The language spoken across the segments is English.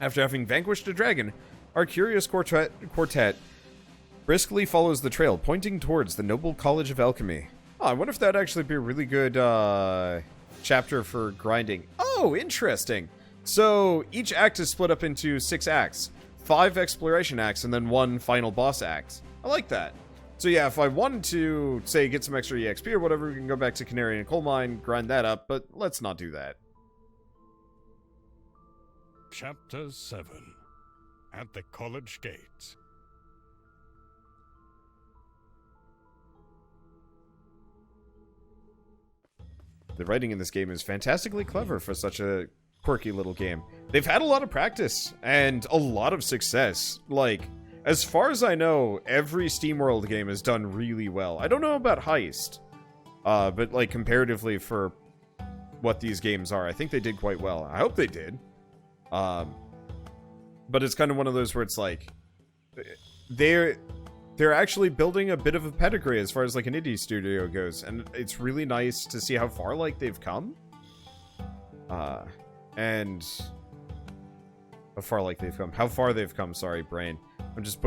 After having vanquished a dragon, our curious quartet briskly follows the trail, pointing towards the noble College of Alchemy. Oh, I wonder if that'd actually be a really good chapter for grinding. Oh, interesting. So each act is split up into 6 acts. 5 exploration acts and then 1 final boss act. I like that. So yeah, if I wanted to, say, get some extra EXP or whatever, we can go back to Canary and Coal Mine, grind that up, but let's not do that. Chapter 7. At the College Gates. The writing in this game is fantastically clever for such a quirky little game. They've had a lot of practice and a lot of success. Like, as far as I know, every SteamWorld game has done really well. I don't know about Heist, but like comparatively for what these games are, I think they did quite well. I hope they did. But it's kind of one of those where it's like they're actually building a bit of a pedigree as far as like an indie studio goes, and it's really nice to see how far like they've come. And how far they've come, sorry, brain. I'm just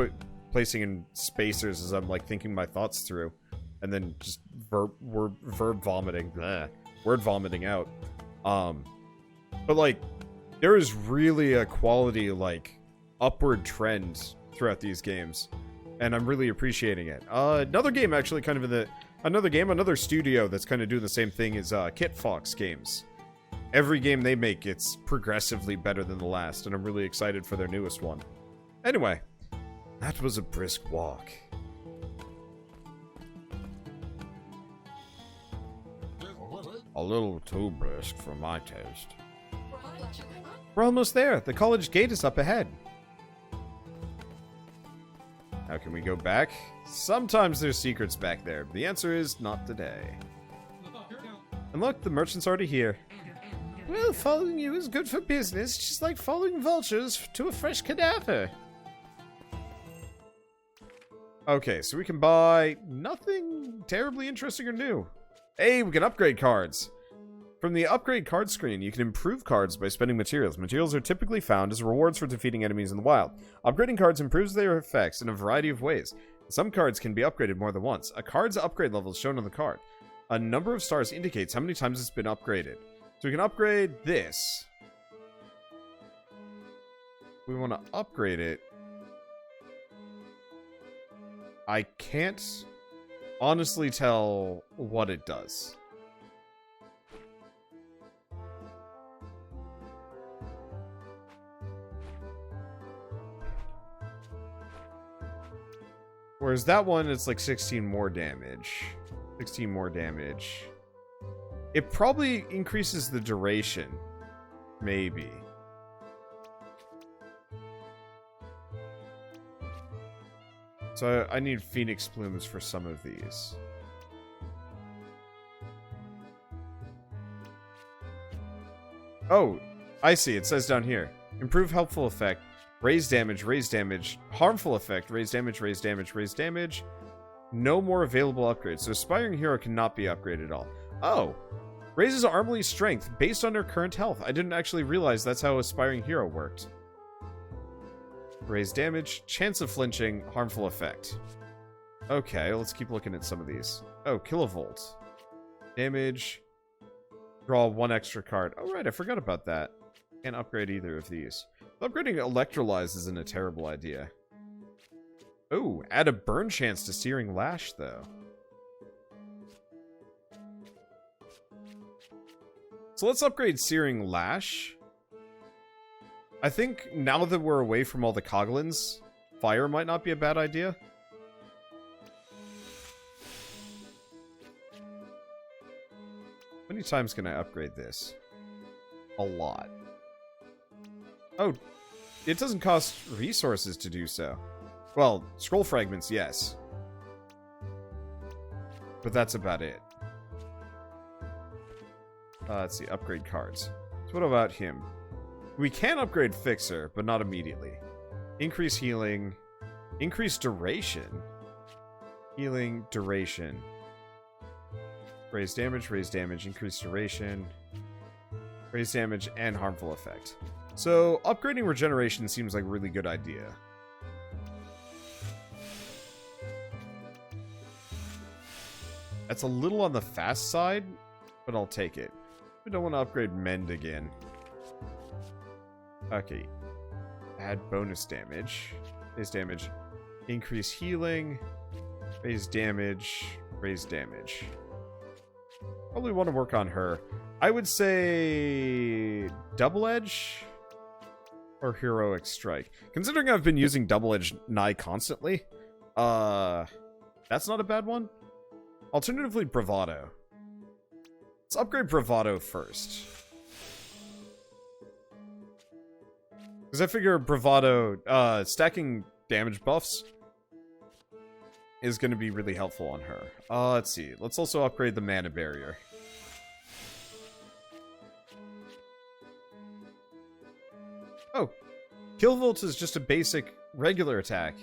placing in spacers as I'm like thinking my thoughts through, and then just word vomiting out. But like there is really a quality like upward trend throughout these games, and I'm really appreciating it. Another game actually kind of in another studio that's kind of doing the same thing is Kit Fox Games. Every game they make gets progressively better than the last, and I'm really excited for their newest one. Anyway, that was a brisk walk. A little too brisk for my taste. We're almost there. The college gate is up ahead. How can we go back? Sometimes there's secrets back there. The answer is not today. And look, the merchant's already here. Well, following you is good for business, just like following vultures to a fresh cadaver. Okay, so we can buy nothing terribly interesting or new. Hey, we can upgrade cards. From the upgrade card screen, you can improve cards by spending materials. Materials are typically found as rewards for defeating enemies in the wild. Upgrading cards improves their effects in a variety of ways. Some cards can be upgraded more than once. A card's upgrade level is shown on the card. A number of stars indicates how many times it's been upgraded. So we can upgrade this. We want to upgrade it. I can't honestly tell what it does. Whereas that one, it's like 16 more damage. 16 more damage. It probably increases the duration. Maybe. So I need Phoenix Plumes for some of these. Oh, I see. It says down here. Improve helpful effect. Raise damage, harmful effect, raise damage, raise damage, raise damage. No more available upgrades. So Aspiring Hero cannot be upgraded at all. Oh. Raises Armley's strength based on her current health. I didn't actually realize that's how Aspiring Hero worked. Raise damage, chance of flinching, harmful effect. Okay, let's keep looking at some of these. Oh, Kilovolt. Damage. Draw 1 extra card. Oh, right, I forgot about that. Can't upgrade either of these. Upgrading Electrolyze isn't a terrible idea. Oh, add a burn chance to Searing Lash, though. So let's upgrade Searing Lash. I think now that we're away from all the Coglins, fire might not be a bad idea. How many times can I upgrade this? A lot. Oh, it doesn't cost resources to do so. Well, scroll fragments, yes. But that's about it. Let's see, upgrade cards. So what about him? We can upgrade Fixer, but not immediately. Increase healing. Increase duration. Healing, duration. Raise damage, increase duration. Raise damage, and harmful effect. So, upgrading regeneration seems like a really good idea. That's a little on the fast side, but I'll take it. We don't want to upgrade Mend again. Okay. Add bonus damage. Raise damage. Increase healing. Raise damage. Raise damage. Probably want to work on her. I would say double edge or heroic strike. Considering I've been using double edge nigh constantly, that's not a bad one. Alternatively, bravado. Let's upgrade bravado first. Because I figure bravado, stacking damage buffs is going to be really helpful on her. Let's see. Let's also upgrade the mana barrier. Oh, Kill Volt is just a basic regular attack.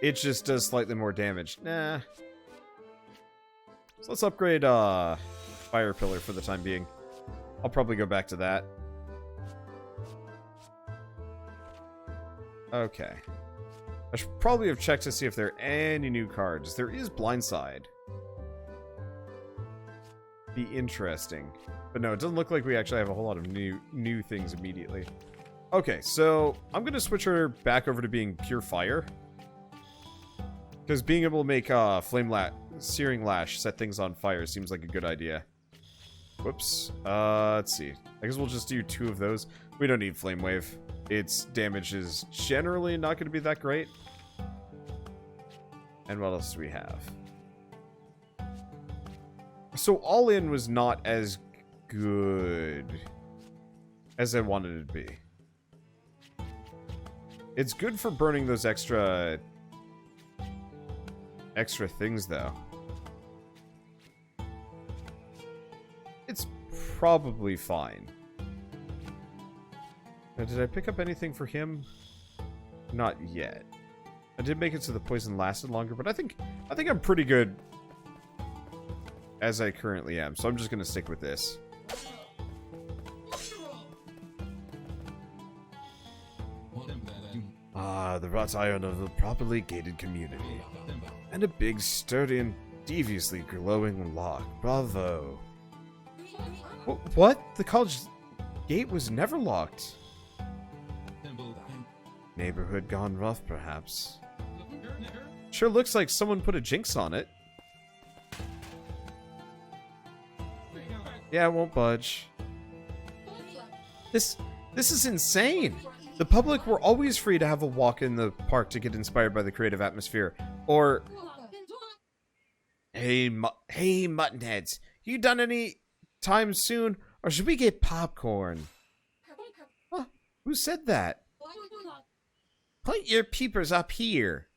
It just does slightly more damage. Nah. So let's upgrade Fire Pillar for the time being. I'll probably go back to that. Okay. I should probably have checked to see if there are any new cards. There is Blindside. Be interesting. But no, it doesn't look like we actually have a whole lot of new things immediately. Okay, so I'm going to switch her back over to being Pure Fire. Because being able to make Searing Lash set things on fire seems like a good idea. Whoops. Let's see. I guess we'll just do 2 of those. We don't need Flame Wave. Its damage is generally not going to be that great. And what else do we have? So All In was not as good as I wanted it to be. It's good for burning those extra things, though. It's probably fine. Now, did I pick up anything for him? Not yet. I did make it so the poison lasted longer, but I think I'm pretty good as I currently am, so I'm just gonna stick with this. Ah, the wrought iron of a properly gated community. And a big, sturdy, and deviously glowing lock. Bravo. What? The college gate was never locked. Neighborhood gone rough, perhaps. Sure looks like someone put a jinx on it. Yeah, it won't budge. This is insane! The public were always free to have a walk in the park to get inspired by the creative atmosphere. Or... Hey, muttonheads. You done any time soon? Or should we get popcorn? Huh, who said that? Put your peepers up here.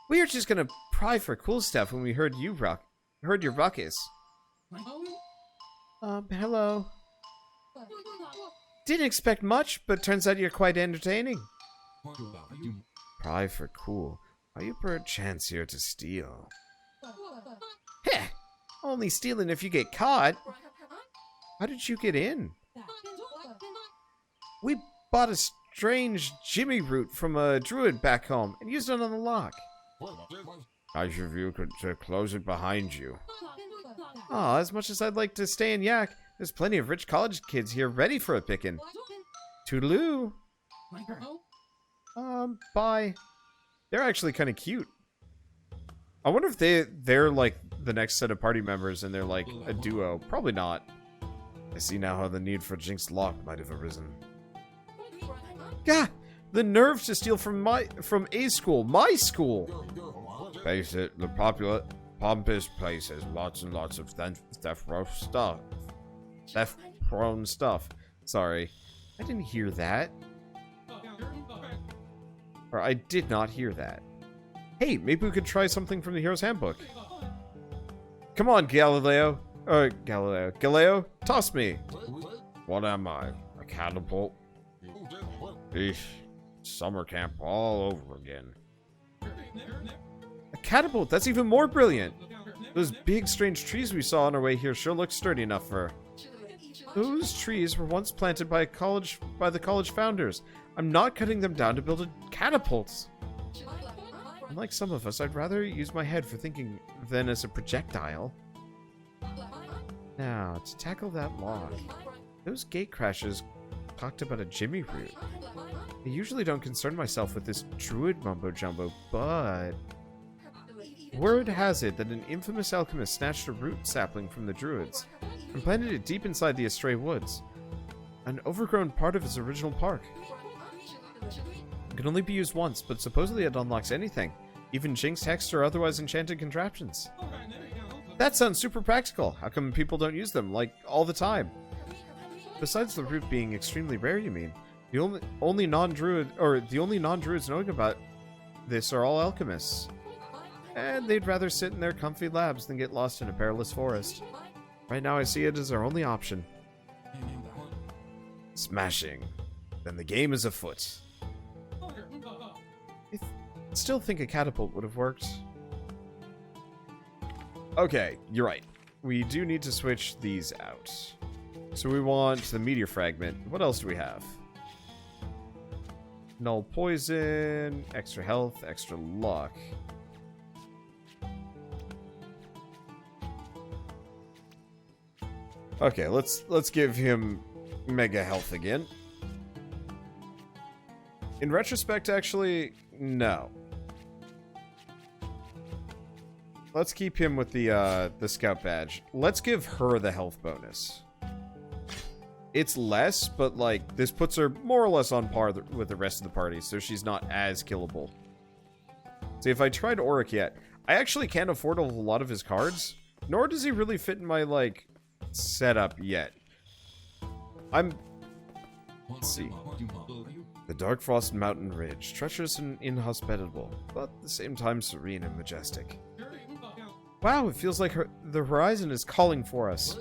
We were just gonna pry for cool stuff when we heard your ruckus. Hello. Didn't expect much, but turns out you're quite entertaining. Pry for cool. Are you perchance here to steal? Heh! Only stealing if you get caught. How did you get in? We bought a strange Jimmy root from a druid back home and used it on the lock. Nice of you to close it behind you. Aw, as much as I'd like to stay and yak, there's plenty of rich college kids here ready for a pickin'. Toodaloo. Bye. They're actually kind of cute. I wonder if they're like the next set of party members and they're like a duo. Probably not. I see now how the need for Jinx Lock might have arisen. Gah! The nerve to steal from a school, my school! Face it, the popular, pompous place has lots and lots of theft-prone stuff. Sorry. I didn't hear that. Or I did not hear that. Hey, maybe we could try something from the Hero's Handbook. Come on, Galileo. Galileo, toss me. What am I? A catapult? Eesh. Summer camp all over again. A catapult? That's even more brilliant. Those big, strange trees we saw on our way here sure look sturdy enough for... Those trees were once planted by the college founders. I'm not cutting them down to build a catapult. Unlike some of us, I'd rather use my head for thinking than as a projectile. Now, to tackle that log, those gate crashes talked about a Jimmy root. I usually don't concern myself with this druid mumbo-jumbo, but word has it that an infamous alchemist snatched a root sapling from the druids and planted it deep inside the Astray woods, an overgrown part of its original park. It can only be used once, but supposedly it unlocks anything, even jinxed, hexed, or otherwise enchanted contraptions. That sounds super practical. How come people don't use them, like, all the time? Besides the root being extremely rare, you mean? The only non-druids knowing about this are all alchemists. And they'd rather sit in their comfy labs than get lost in a perilous forest. Right now I see it as our only option. Smashing. Then the game is afoot. I still think a catapult would have worked. Okay, you're right. We do need to switch these out. So we want the meteor fragment. What else do we have? Null poison, extra health, extra luck. Okay, let's give him mega health again. In retrospect, actually, no. Let's keep him with the scout badge. Let's give her the health bonus. It's less, but like this puts her more or less on par with the rest of the party, so she's not as killable. See, if I tried Auric yet, I actually can't afford a lot of his cards, nor does he really fit in my like setup yet. Let's see. The Dark Frost Mountain Ridge, treacherous and inhospitable, but at the same time serene and majestic. Wow, it feels like the horizon is calling for us.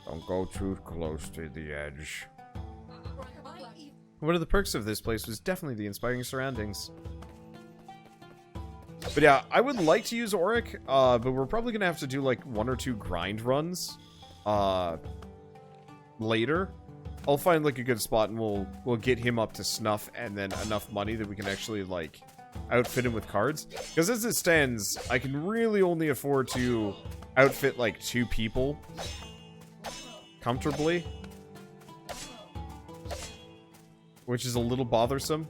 Don't go too close to the edge. One of the perks of this place was definitely the inspiring surroundings. But yeah, I would like to use Auric, but we're probably going to have to do like 1 or 2 grind runs later. I'll find like a good spot and we'll get him up to snuff and then enough money that we can actually like outfit him with cards. Because as it stands, I can really only afford to outfit like 2 people comfortably, which is a little bothersome.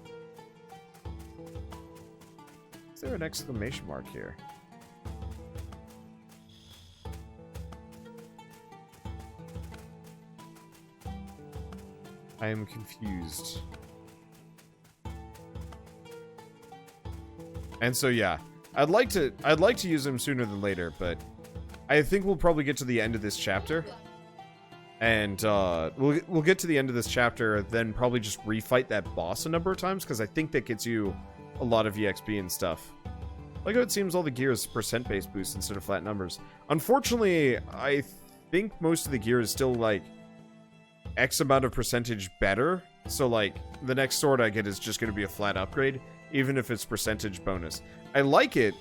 Is there an exclamation mark here? I am confused. And so yeah, I'd like to use him sooner than later, but I think we'll probably get to the end of this chapter. And we'll get to the end of this chapter, then probably just refight that boss a number of times, because I think that gets you a lot of EXP and stuff. Like how it seems all the gear is percent-based boost instead of flat numbers. Unfortunately, I think most of the gear is still like X amount of percentage better. So like the next sword I get is just going to be a flat upgrade, even if it's percentage bonus. I like it,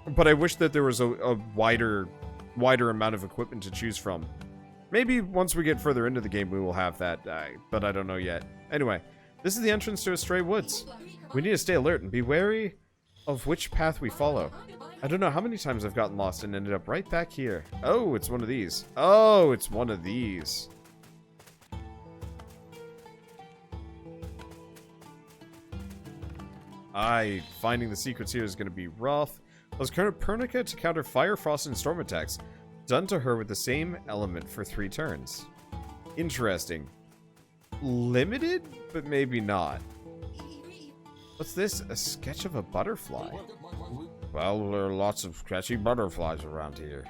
but I wish that there was a wider amount of equipment to choose from. Maybe once we get further into the game we will have that, but I don't know yet. Anyway, this is the entrance to Astray Woods. We need to stay alert and be wary of which path we follow. I don't know how many times I've gotten lost and ended up right back here. Oh, it's one of these. Oh, it's one of these. Finding the secrets here is going to be rough. Allows Pernica to counter fire, frost, and storm attacks done to her with the same element for 3 turns. Interesting. Limited, but maybe not. What's this? A sketch of a butterfly? Well, there are lots of sketchy butterflies around here.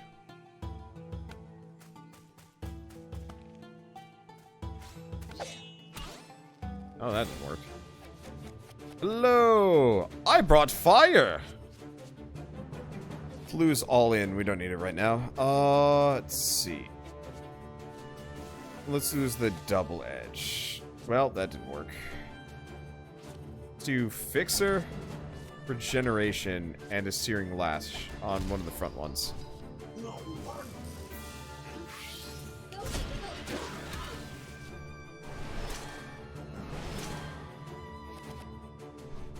Oh, that didn't work. Hello! I brought fire! Flu's all in. We don't need it right now. Let's see. Let's use the double edge. Well, that didn't work. Let's do Fixer, Regeneration, and a Searing Lash on one of the front ones.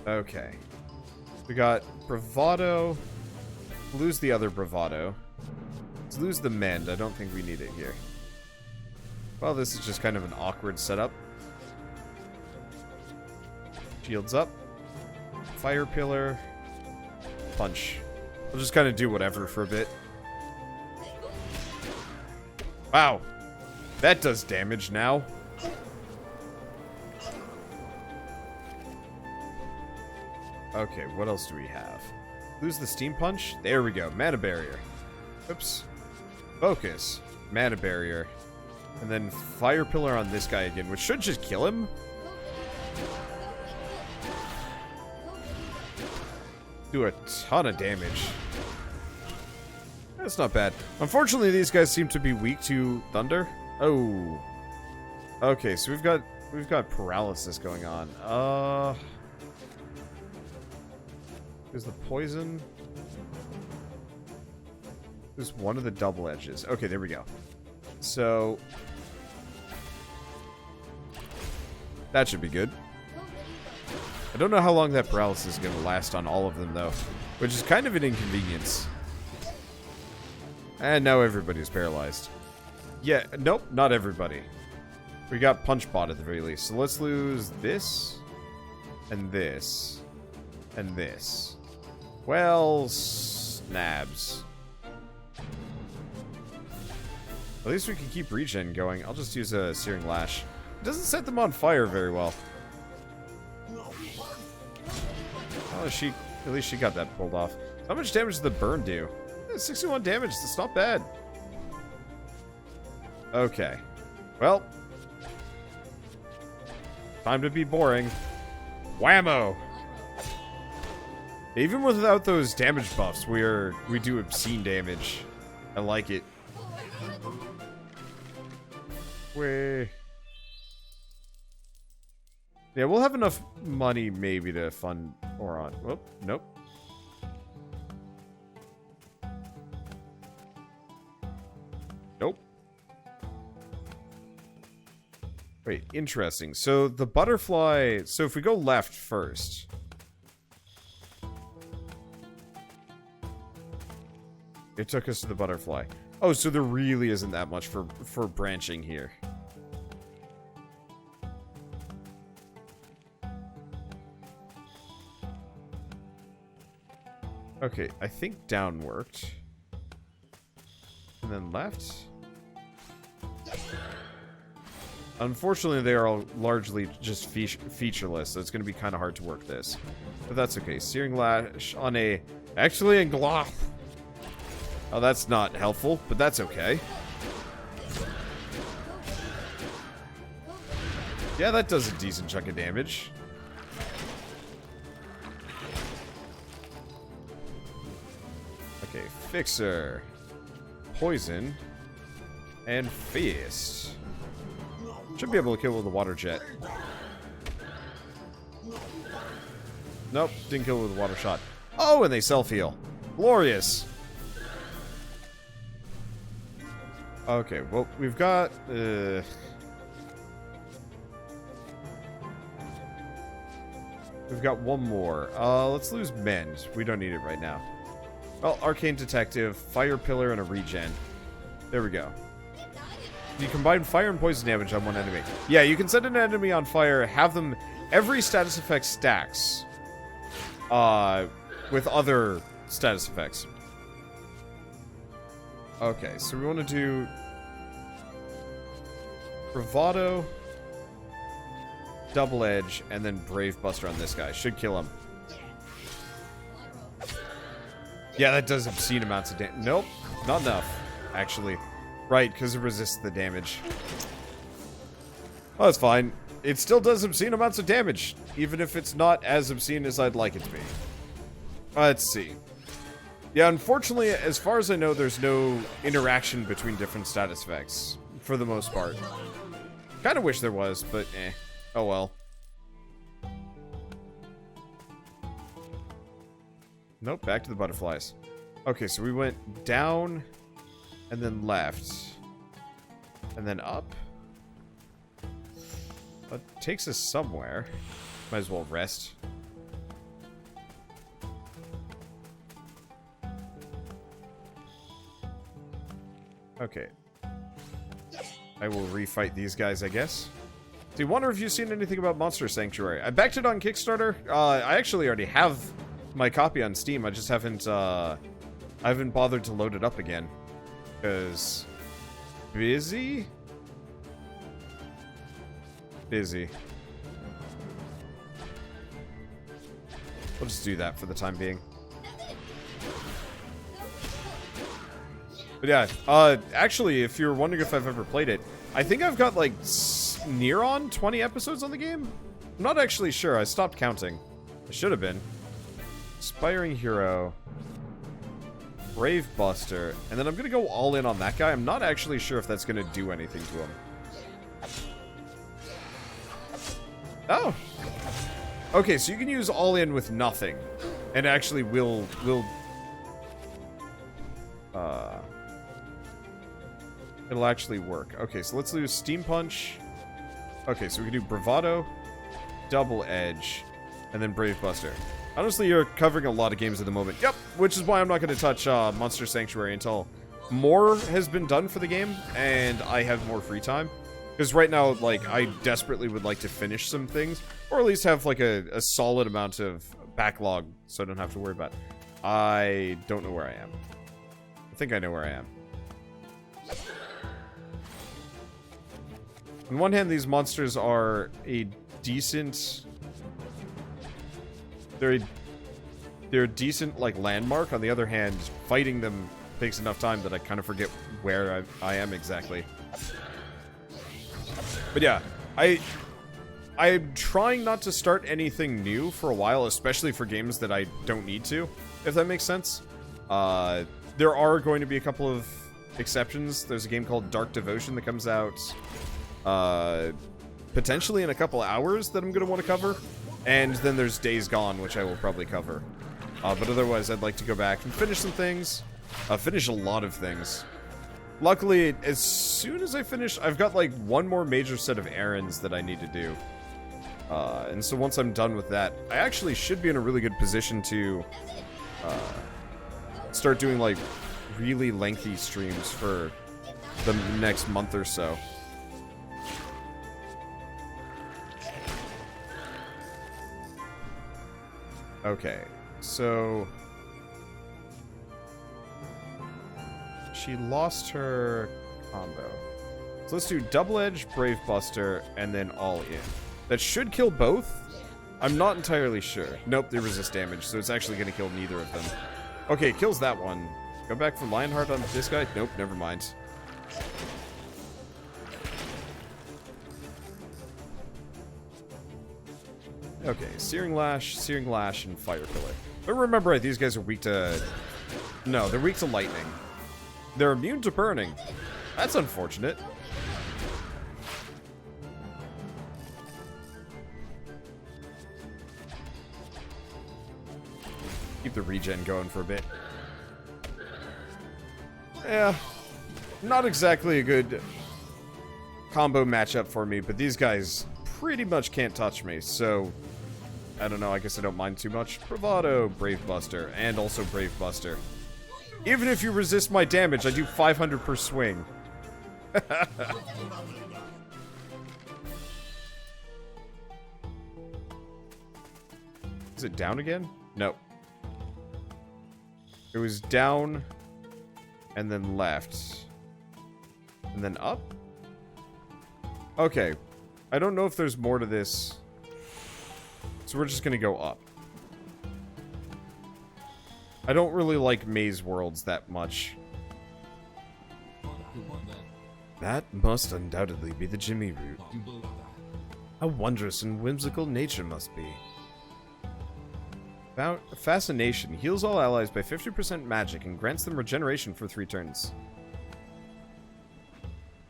Okay. We got bravado. Lose the other bravado. Let's lose the mend. I don't think we need it here. Well, this is just kind of an awkward setup. Shields up. Fire pillar. Punch. We'll just kind of do whatever for a bit. Wow. That does damage now. Okay, what else do we have? Lose the steam punch? There we go. Mana barrier. Oops. Focus. Mana barrier. And then fire pillar on this guy again, which should just kill him. Do a ton of damage. That's not bad. Unfortunately, these guys seem to be weak to thunder. Oh. Okay, so we've got paralysis going on. Is the poison? There's one of the double edges. Okay, there we go. So that should be good. I don't know how long that paralysis is going to last on all of them, though, which is kind of an inconvenience. And now everybody's paralyzed. Yeah, nope, not everybody. We got Punch Bot at the very least. So let's lose this, and this, and this. Well, snabs. At least we can keep regen going. I'll just use a Searing Lash. It doesn't set them on fire very well. Oh, at least she got that pulled off. How much damage does the burn do? 61 damage. That's not bad. Okay. Well. Time to be boring. Whammo! Even without those damage buffs, we do obscene damage. I like it. Way. Yeah, we'll have enough money maybe to fund Oron. Whoop, nope. Nope. Wait, interesting. So the butterfly... So if we go left first... It took us to the butterfly. Oh, so there really isn't that much for branching here. Okay, I think down worked. And then left. Unfortunately, they are all largely just featureless, so it's going to be kind of hard to work this. But that's okay. Searing Lash on a... Actually, in Gloth. Oh, that's not helpful, but that's okay. Yeah, that does a decent chunk of damage. Okay, Fixer. Poison. And Fist. Should be able to kill with a water jet. Nope, didn't kill with a water shot. Oh, and they self-heal. Glorious. Okay, well, we've got... We've got one more. Let's lose Mend. We don't need it right now. Well, Arcane Detective, Fire Pillar, and a Regen. There we go. You combine fire and poison damage on one enemy. Yeah, you can set an enemy on fire, have them... Every status effect stacks. With other status effects. Okay, so we want to do... Bravado... Double Edge, and then Brave Buster on this guy. Should kill him. Yeah, that does obscene amounts of damage. Nope, not enough, actually. Right, because it resists the damage. Oh, that's fine. It still does obscene amounts of damage, even if it's not as obscene as I'd like it to be. Let's see. Yeah, unfortunately, as far as I know, there's no interaction between different status effects, for the most part. Kind of wish there was, but eh. Oh well. Nope, back to the butterflies. Okay, so we went down, and then left, and then up. That takes us somewhere. Might as well rest. Okay. I will refight these guys, I guess. Do you wonder if you've seen anything about Monster Sanctuary? I backed it on Kickstarter. I actually already have my copy on Steam. I just haven't, I haven't bothered to load it up again. Because... busy? Busy. We'll just do that for the time being. But yeah, actually, if you're wondering if I've ever played it, I think I've got, like, near on 20 episodes on the game? I'm not actually sure. I stopped counting. I should have been. Aspiring Hero. Brave Buster. And then I'm going to go all in on that guy. I'm not actually sure if that's going to do anything to him. Oh. Okay, so you can use all in with nothing. And actually will it'll actually work. Okay, so let's do Steam Punch. Okay, so we can do Bravado, Double Edge, and then Brave Buster. Honestly, you're covering a lot of games at the moment. Yep, which is why I'm not going to touch Monster Sanctuary until more has been done for the game, and I have more free time. Because right now, like, I desperately would like to finish some things, or at least have, like, a solid amount of backlog, so I don't have to worry about it. I don't know where I am. I think I know where I am. On one hand, these monsters are a decent... They're a decent, like, landmark. On the other hand, fighting them takes enough time that I kind of forget where I am exactly. But yeah, I'm trying not to start anything new for a while, especially for games that I don't need to, if that makes sense. There are going to be a couple of exceptions. There's a game called Dark Devotion that comes out potentially in a couple hours that I'm going to want to cover. And then there's Days Gone, which I will probably cover. But otherwise, I'd like to go back and finish some things. Finish a lot of things. Luckily, as soon as I finish, I've got like one more major set of errands that I need to do. And so once I'm done with that, I actually should be in a really good position to start doing like really lengthy streams for the next month or so. Okay, so she lost her combo. So let's do Double Edge, Brave Buster, and then All In. That should kill both. I'm not entirely sure. Nope, they resist damage, so it's actually going to kill neither of them. Okay, it kills that one. Go back for Lionheart on this guy? Nope, never mind. Okay, Searing Lash, and Fire Pillar. But remember, right, these guys are weak to... No, they're weak to lightning. They're immune to burning. That's unfortunate. Keep the regen going for a bit. Yeah, not exactly a good combo matchup for me, but these guys pretty much can't touch me, so... I don't know, I guess I don't mind too much. Bravado, Brave Buster, and also Brave Buster. Even if you resist my damage, I do 500 per swing. Is it down again? No. It was down, and then left. And then up? Okay. I don't know if there's more to this. So we're just gonna go up. I don't really like maze worlds that much. That must undoubtedly be the Jimmy route. How wondrous and whimsical nature must be. Fascination heals all allies by 50% magic and grants them regeneration for 3 turns.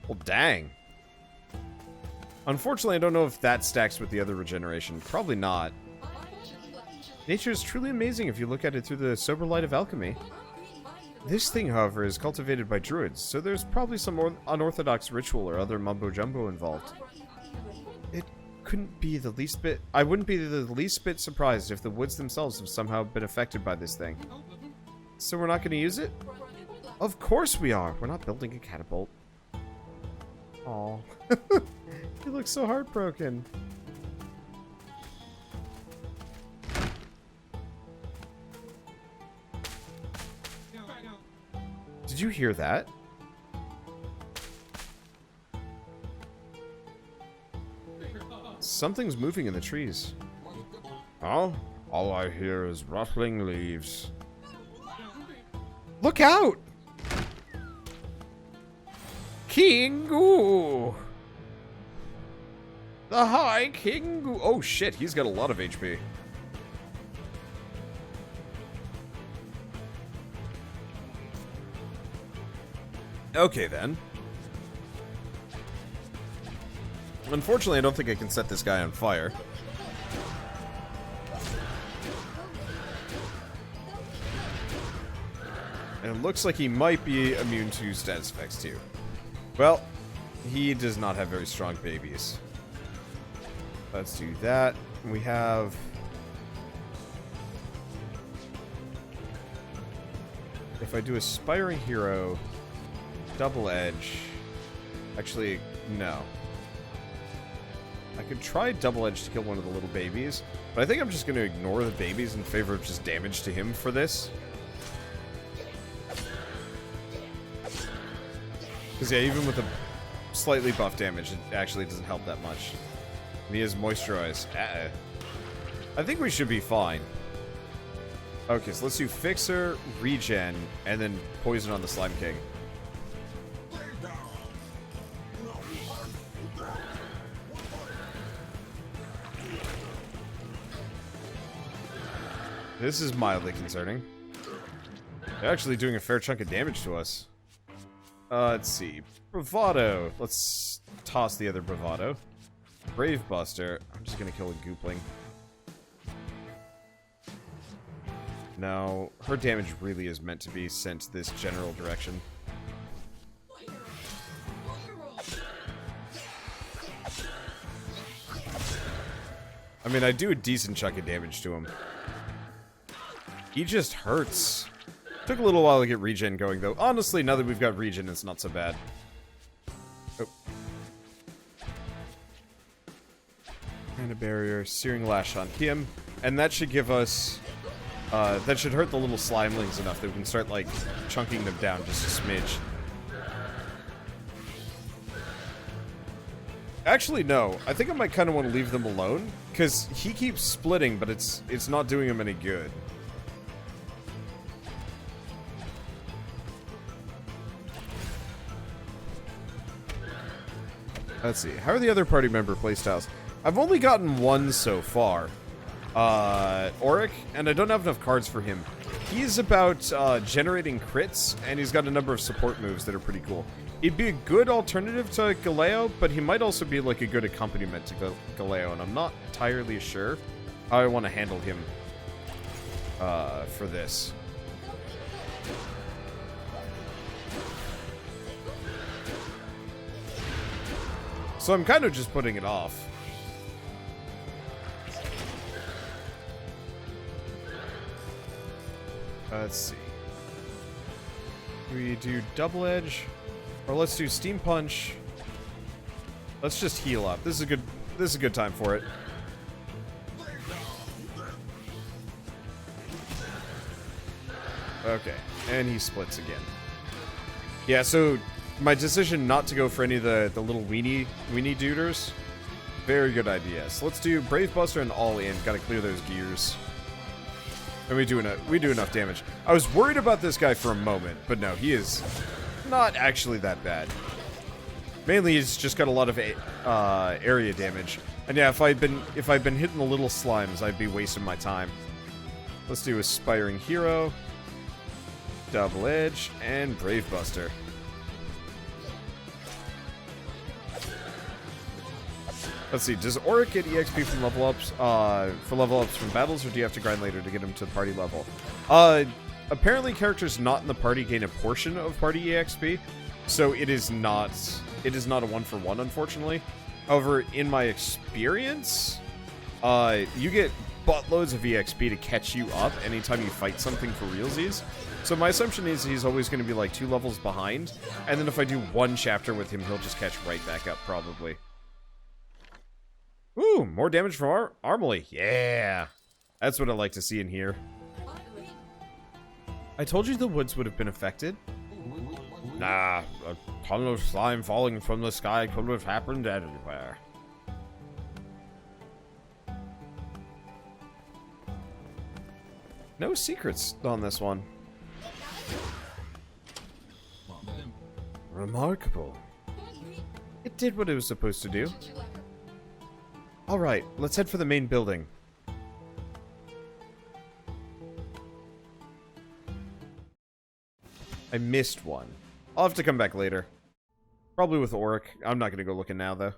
Well, dang. Unfortunately, I don't know if that stacks with the other regeneration. Probably not. Nature is truly amazing if you look at it through the sober light of alchemy. This thing, however, is cultivated by druids, so there's probably some unorthodox ritual or other mumbo-jumbo involved. It couldn't be the least bit... I wouldn't be the least bit surprised if the woods themselves have somehow been affected by this thing. So we're not going to use it? Of course we are. We're not building a catapult. Aw. He looks so heartbroken. Did you hear that? Something's moving in the trees. Oh, all I hear is rustling leaves. Look out! Kingu! The High Kingu! Oh shit, he's got a lot of HP. Okay then. Unfortunately, I don't think I can set this guy on fire. And it looks like he might be immune to status effects too. Well, he does not have very strong babies. Let's do that. We have... If I do Aspiring Hero, Double Edge... Actually, no. I could try Double Edge to kill one of the little babies, but I think I'm just going to ignore the babies in favor of just damage to him for this. Because yeah, even with the slightly buff damage, it actually doesn't help that much. And he is moisturized. I think we should be fine. Okay, so let's do Fixer, Regen, and then Poison on the Slime King. This is mildly concerning. They're actually doing a fair chunk of damage to us. Let's see. Bravado. Let's toss the other Bravado. Brave Buster. I'm just gonna kill a Goopling. No, her damage really is meant to be sent this general direction. I mean, I do a decent chunk of damage to him. He just hurts. Took a little while to get regen going, though. Honestly, now that we've got regen, it's not so bad. Oh. And a barrier. Searing Lash on him. And that should give us... that should hurt the little slimelings enough that we can start, like, chunking them down just a smidge. Actually, no. I think I might kind of want to leave them alone. Because he keeps splitting, but it's not doing him any good. Let's see. How are the other party member playstyles? I've only gotten one so far. Auric, and I don't have enough cards for him. He's about generating crits, and he's got a number of support moves that are pretty cool. He'd be a good alternative to Galeo, but he might also be like a good accompaniment to Galeo, and I'm not entirely sure how I want to handle him for this. So I'm kind of just putting it off. Let's see. We do Double Edge, or let's do Steam Punch. Let's just heal up. This is a good time for it. Okay, and he splits again. Yeah, so my decision not to go for any of the little weenie duders, very good idea. So let's do Brave Buster and all in. Gotta clear those gears. And we do enough damage. I was worried about this guy for a moment, but no, he is not actually that bad. Mainly, he's just got a lot of area damage. And yeah, if I'd been hitting the little slimes, I'd be wasting my time. Let's do Aspiring Hero, Double Edge, and Brave Buster. Let's see, does Auric get EXP from level ups, for level ups from battles, or do you have to grind later to get him to the party level? Apparently characters not in the party gain a portion of party EXP, so it is not a 1-for-1, unfortunately. However, in my experience, you get buttloads of EXP to catch you up anytime you fight something for realsies. So my assumption is he's always going to be like 2 levels behind, and then if I do 1 chapter with him, he'll just catch right back up, probably. Ooh, more damage from Armley. Yeah! That's what I like to see in here. I told you the woods would have been affected. Nah, a ton of slime falling from the sky could have happened anywhere. No secrets on this one. Remarkable. It did what it was supposed to do. Alright, let's head for the main building. I missed one. I'll have to come back later. Probably with Auric. I'm not going to go looking now, though.